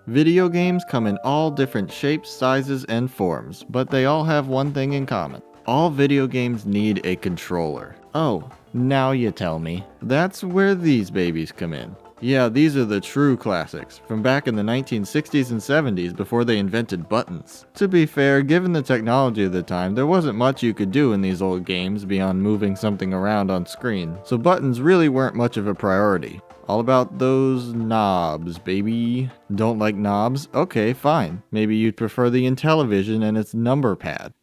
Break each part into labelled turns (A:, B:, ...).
A: Video games come in all different shapes, sizes, and forms, but they all have one thing in common. All video games need a controller. Oh, now you tell me. That's where these babies come in. Yeah, these are the true classics, from back in the 1960s and 70s before they invented buttons. To be fair, given the technology of the time, there wasn't much you could do in these old games beyond moving something around on screen, so buttons really weren't much of a priority. All about those knobs, baby. Don't like knobs? Okay, fine. Maybe you'd prefer the Intellivision and its number pad.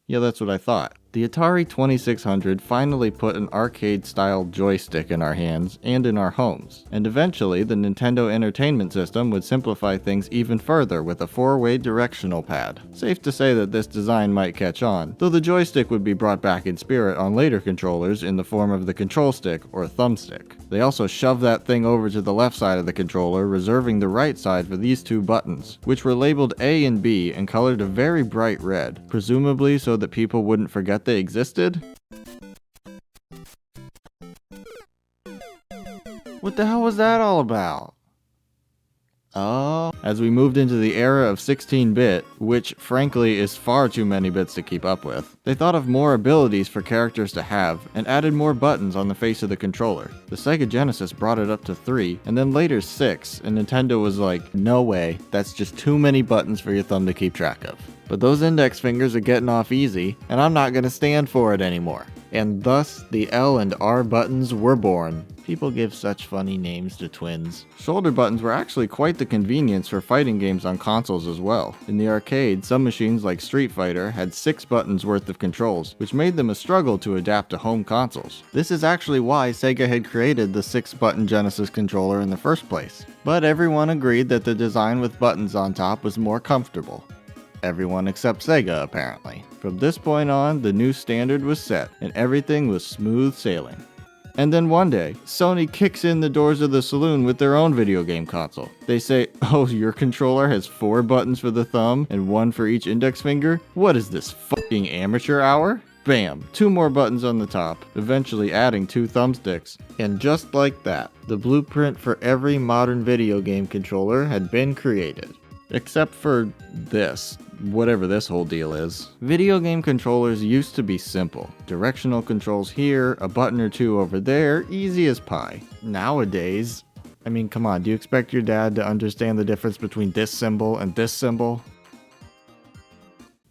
A: Yeah, that's what I thought. The Atari 2600 finally put an arcade-style joystick in our hands and in our homes, and eventually the Nintendo Entertainment System would simplify things even further with a 4-way directional pad. Safe to say that this design might catch on, though the joystick would be brought back in spirit on later controllers in the form of the control stick or thumbstick. They also shoved that thing over to the left side of the controller, reserving the right side for these two buttons, which were labeled A and B and colored a very bright red, presumably so that people wouldn't forget they existed? What the hell was that all about? Oh, as we moved into the era of 16-bit, which frankly is far too many bits to keep up with, they thought of more abilities for characters to have and added more buttons on the face of the controller. The Sega Genesis brought it up to 3, and then later 6, and Nintendo was like, no way, that's just too many buttons for your thumb to keep track of. But those index fingers are getting off easy, and I'm not gonna stand for it anymore. And thus, the L and R buttons were born. People give such funny names to twins. Shoulder buttons were actually quite the convenience for fighting games on consoles as well. In the arcade, some machines like Street Fighter had 6 buttons worth of controls, which made them a struggle to adapt to home consoles. This is actually why Sega had created the 6-button Genesis controller in the first place. But everyone agreed that the design with buttons on top was more comfortable. Everyone except Sega, apparently. From this point on, the new standard was set, and everything was smooth sailing. And then one day, Sony kicks in the doors of the saloon with their own video game console. They say, oh, your controller has 4 buttons for the thumb and 1 for each index finger? What is this, fucking amateur hour? Bam, 2 more buttons on the top, eventually adding 2 thumbsticks. And just like that, the blueprint for every modern video game controller had been created. Except for this, whatever this whole deal is. Video game controllers used to be simple. Directional controls here, a button or 2 over there, easy as pie. Nowadays, I mean, come on, do you expect your dad to understand the difference between this symbol and this symbol?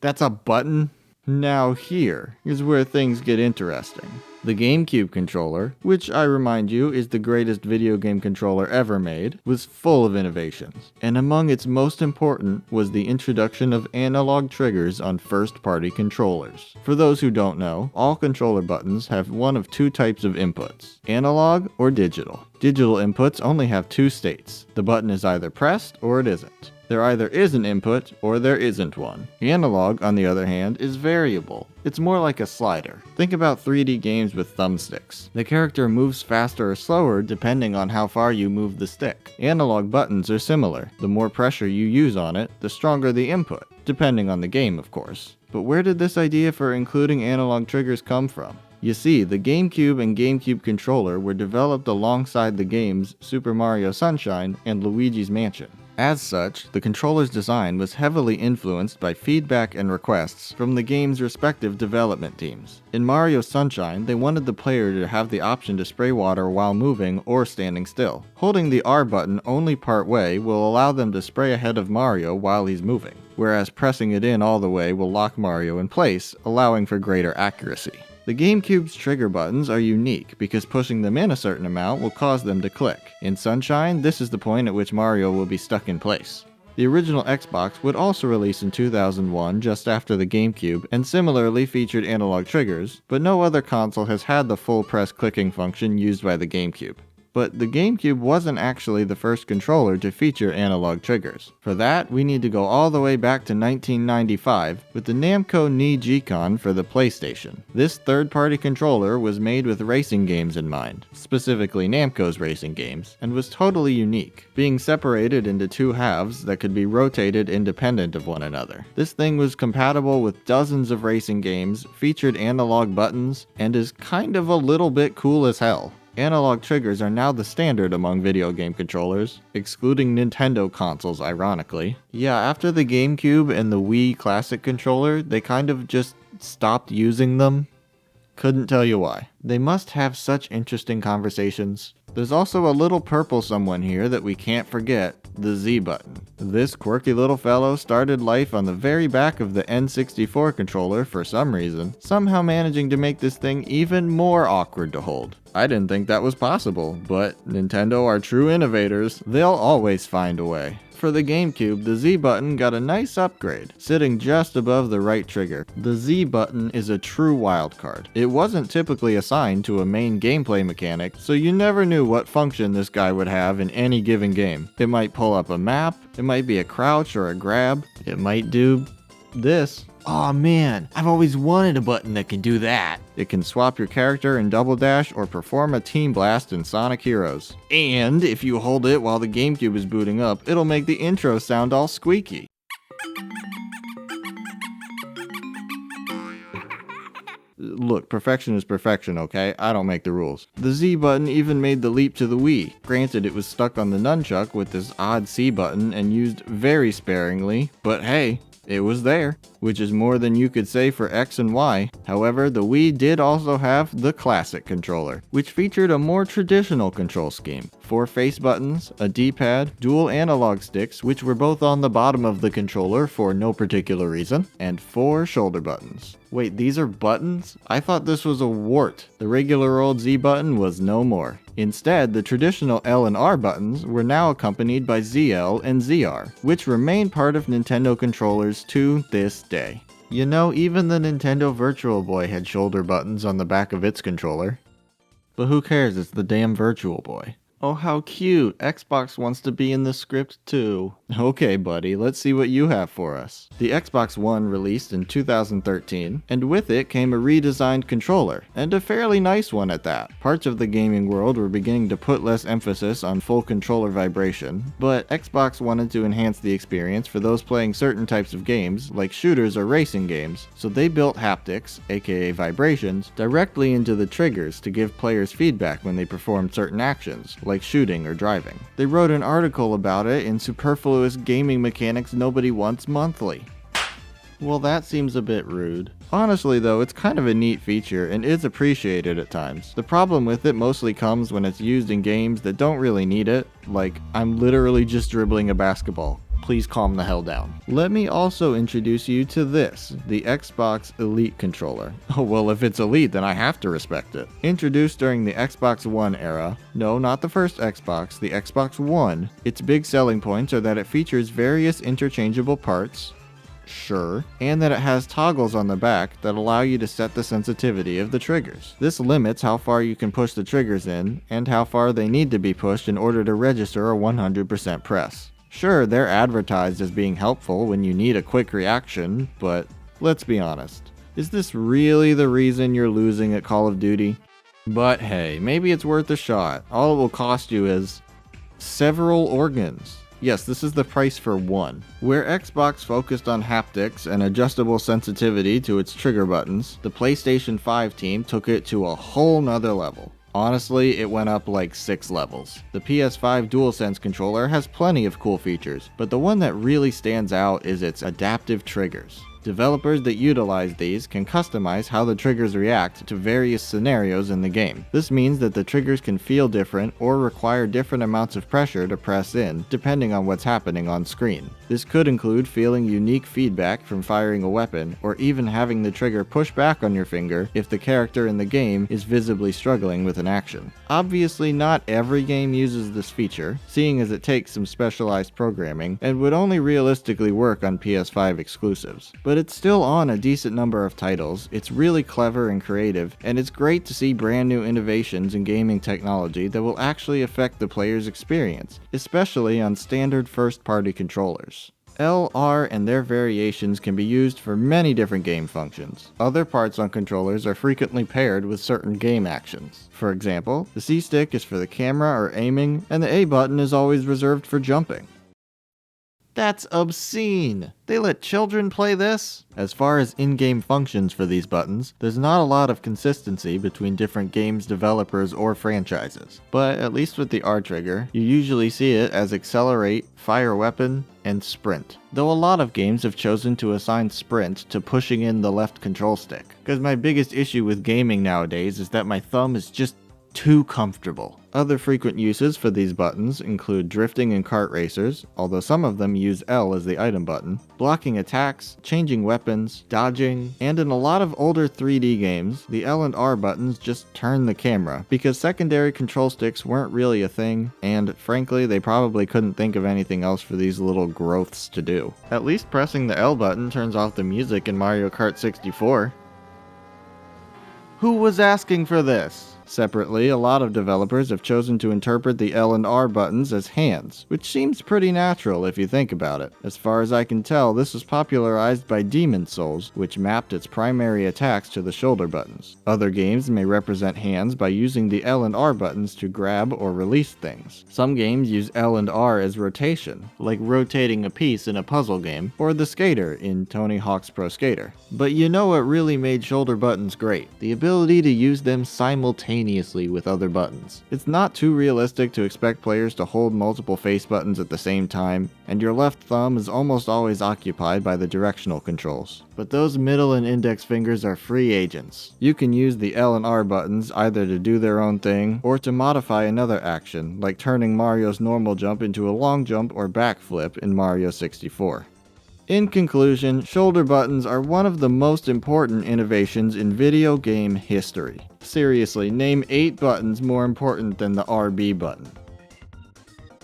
A: That's a button? Now here is where things get interesting. The GameCube controller, which I remind you is the greatest video game controller ever made, was full of innovations, and among its most important was the introduction of analog triggers on first-party controllers. For those who don't know, all controller buttons have one of 2 types of inputs, analog or digital. Digital inputs only have 2 states. The button is either pressed or it isn't. There either is an input or there isn't one. Analog, on the other hand, is variable. It's more like a slider. Think about 3D games with thumbsticks. The character moves faster or slower depending on how far you move the stick. Analog buttons are similar. The more pressure you use on it, the stronger the input, depending on the game, of course. But where did this idea for including analog triggers come from? You see, the GameCube and GameCube controller were developed alongside the games Super Mario Sunshine and Luigi's Mansion. As such, the controller's design was heavily influenced by feedback and requests from the game's respective development teams. In Mario Sunshine, they wanted the player to have the option to spray water while moving or standing still. Holding the R button only part way will allow them to spray ahead of Mario while he's moving, whereas pressing it in all the way will lock Mario in place, allowing for greater accuracy. The GameCube's trigger buttons are unique because pushing them in a certain amount will cause them to click. In Sunshine, this is the point at which Mario will be stuck in place. The original Xbox would also release in 2001 just after the GameCube and similarly featured analog triggers, but no other console has had the full press clicking function used by the GameCube. But the GameCube wasn't actually the first controller to feature analog triggers. For that, we need to go all the way back to 1995 with the Namco Ni-G-Con for the PlayStation. This third-party controller was made with racing games in mind, specifically Namco's racing games, and was totally unique, being separated into 2 halves that could be rotated independent of one another. This thing was compatible with dozens of racing games, featured analog buttons, and is kind of a little bit cool as hell. Analog triggers are now the standard among video game controllers, excluding Nintendo consoles ironically. Yeah, after the GameCube and the Wii Classic controller, they kind of just stopped using them. Couldn't tell you why. They must have such interesting conversations. There's also a little purple someone here that we can't forget, the Z button. This quirky little fellow started life on the very back of the N64 controller for some reason, somehow managing to make this thing even more awkward to hold. I didn't think that was possible, but Nintendo are true innovators. They'll always find a way. For the GameCube, the Z button got a nice upgrade, sitting just above the right trigger. The Z button is a true wildcard. It wasn't typically assigned to a main gameplay mechanic, so you never knew what function this guy would have in any given game. It might pull up a map, it might be a crouch or a grab, it might do this. Aw man, I've always wanted a button that can do that. It can swap your character in Double Dash or perform a team blast in Sonic Heroes. And if you hold it while the GameCube is booting up, it'll make the intro sound all squeaky. Look, perfection is perfection, okay? I don't make the rules. The Z button even made the leap to the Wii. Granted, it was stuck on the nunchuck with this odd C button and used very sparingly, but hey, it was there, which is more than you could say for X and Y. However, the Wii did also have the classic controller, which featured a more traditional control scheme. 4 face buttons, a D-pad, dual analog sticks, which were both on the bottom of the controller for no particular reason, and 4 shoulder buttons. Wait, these are buttons? I thought this was a wart. The regular old Z button was no more. Instead, the traditional L and R buttons were now accompanied by ZL and ZR, which remain part of Nintendo controllers to this day. You know, even the Nintendo Virtual Boy had shoulder buttons on the back of its controller. But who cares, it's the damn Virtual Boy. Oh, how cute. Xbox wants to be in the script too. Okay, buddy, let's see what you have for us. The Xbox One released in 2013, and with it came a redesigned controller, and a fairly nice one at that. Parts of the gaming world were beginning to put less emphasis on full controller vibration, but Xbox wanted to enhance the experience for those playing certain types of games, like shooters or racing games, so they built haptics, aka vibrations, directly into the triggers to give players feedback when they performed certain actions, like shooting or driving. They wrote an article about it in Superfluous Gaming Mechanics Nobody Wants Monthly. Well, that seems a bit rude. Honestly though, it's kind of a neat feature and is appreciated at times. The problem with it mostly comes when it's used in games that don't really need it, like I'm literally just dribbling a basketball. Please calm the hell down. Let me also introduce you to this, the Xbox Elite controller. Oh well, if it's Elite then I have to respect it. Introduced during the Xbox One era, no, not the first Xbox, the Xbox One, its big selling points are that it features various interchangeable parts, sure, and that it has toggles on the back that allow you to set the sensitivity of the triggers. This limits how far you can push the triggers in, and how far they need to be pushed in order to register a 100% press. Sure, they're advertised as being helpful when you need a quick reaction, but let's be honest. Is this really the reason you're losing at Call of Duty? But hey, maybe it's worth a shot. All it will cost you is several organs. Yes, this is the price for one. Where Xbox focused on haptics and adjustable sensitivity to its trigger buttons, the PlayStation 5 team took it to a whole nother level. Honestly, it went up like 6 levels. The PS5 DualSense controller has plenty of cool features, but the one that really stands out is its adaptive triggers. Developers that utilize these can customize how the triggers react to various scenarios in the game. This means that the triggers can feel different or require different amounts of pressure to press in, depending on what's happening on screen. This could include feeling unique feedback from firing a weapon, or even having the trigger push back on your finger if the character in the game is visibly struggling with an action. Obviously, not every game uses this feature, seeing as it takes some specialized programming, and would only realistically work on PS5 exclusives. But it's still on a decent number of titles, it's really clever and creative, and it's great to see brand new innovations in gaming technology that will actually affect the player's experience, especially on standard first-party controllers. L, R, and their variations can be used for many different game functions. Other parts on controllers are frequently paired with certain game actions. For example, the C stick is for the camera or aiming, and the A button is always reserved for jumping. That's obscene! They let children play this? As far as in-game functions for these buttons, there's not a lot of consistency between different games developers or franchises. But at least with the R trigger, you usually see it as accelerate, fire weapon, and sprint. Though a lot of games have chosen to assign sprint to pushing in the left control stick. Because my biggest issue with gaming nowadays is that my thumb is just too comfortable. Other frequent uses for these buttons include drifting and kart racers, although some of them use L as the item button, blocking attacks, changing weapons, dodging, and in a lot of older 3D games, the L and R buttons just turn the camera, because secondary control sticks weren't really a thing, and frankly, they probably couldn't think of anything else for these little growths to do. At least pressing the L button turns off the music in Mario Kart 64. Who was asking for this? Separately, a lot of developers have chosen to interpret the L and R buttons as hands, which seems pretty natural if you think about it. As far as I can tell, this was popularized by Demon Souls, which mapped its primary attacks to the shoulder buttons. Other games may represent hands by using the L and R buttons to grab or release things. Some games use L and R as rotation, like rotating a piece in a puzzle game, or the skater in Tony Hawk's Pro Skater. But you know what really made shoulder buttons great? The ability to use them simultaneously with other buttons. It's not too realistic to expect players to hold multiple face buttons at the same time, and your left thumb is almost always occupied by the directional controls. But those middle and index fingers are free agents. You can use the L and R buttons either to do their own thing, or to modify another action, like turning Mario's normal jump into a long jump or backflip in Mario 64. In conclusion, shoulder buttons are one of the most important innovations in video game history. Seriously, name 8 buttons more important than the RB button.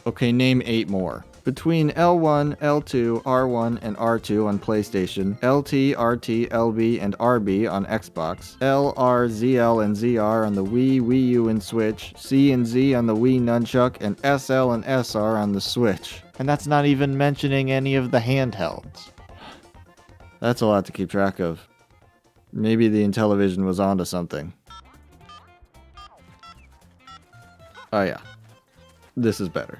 A: Okay, name 8 more. Between L1, L2, R1, and R2 on PlayStation, LT, RT, LB, and RB on Xbox, L, R, ZL, and ZR on the Wii, Wii U, and Switch, C and Z on the Wii Nunchuck, and SL and SR on the Switch. And that's not even mentioning any of the handhelds. That's a lot to keep track of. Maybe the Intellivision was onto something. Oh yeah, this is better.